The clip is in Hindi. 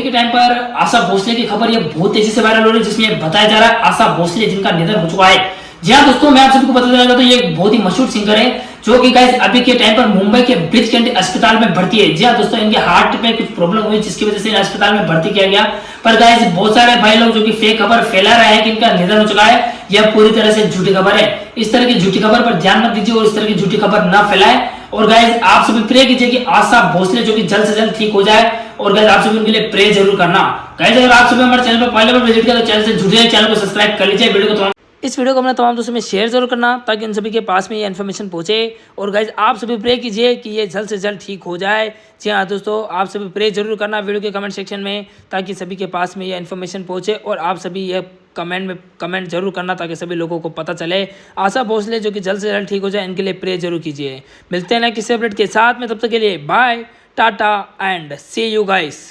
अभी के टाइम पर आशा भोसले की खबर ये बहुत तेजी से वायरल हो रही है, जिसमें बताया जा रहा है आशा भोसले जिनका निधन हो चुका है। जी हाँ दोस्तों, मैं आप सभी को बताना चाहता हूँ, ये एक बहुत ही मशहूर सिंगर है जो कि गाइस अभी के टाइम पर मुंबई के ब्रिज कैंडी अस्पताल में भर्ती है। जी हाँ दोस्तों, इनके हार्ट में कुछ प्रॉब्लम हुई जिसकी वजह से अस्पताल में भर्ती किया गया। पर गाइस बहुत सारे भाई लोग जो कि फेक खबर फैला रहे हैं कि इनका निधन हो चुका है, यह पूरी तरह से झूठी खबर है। इस तरह की झूठी खबर पर ध्यान मत दीजिए और इस तरह की झूठी खबर न फैलाएं। और गाइस आप सभी प्रे कीजिए कि आशा भोसले जो कि जल्द से जल्द ठीक हो जाए। और गाइस आप सभी उनके लिए प्रे जरूर करना। गाइस अगर आप सभी हमारे चैनल पर पहले बार विजिट किया तो चैनल से जुड़े, चैनल को सब्सक्राइब कर लीजिए। इस वीडियो को अपने तमाम दोस्तों में शेयर जरूर करना ताकि उन सभी के पास में ये इन्फॉर्मेशन पहुंचे। और गाइज आप सभी प्रे कीजिए कि ये जल्द से जल्द ठीक हो जाए। जी हाँ दोस्तों, आप सभी प्रे जरूर करना वीडियो के कमेंट सेक्शन में ताकि सभी के पास में ये इन्फॉर्मेशन पहुंचे। और आप सभी ये कमेंट जरूर करना ताकि सभी लोगों को पता चले। आशा भोसले जो कि जल्द से जल्द ठीक हो जाए, इनके लिए प्रे जरूर कीजिए। मिलते हैं ना किसी अपडेट के साथ में, तब तक के लिए bye, tata and see you guys.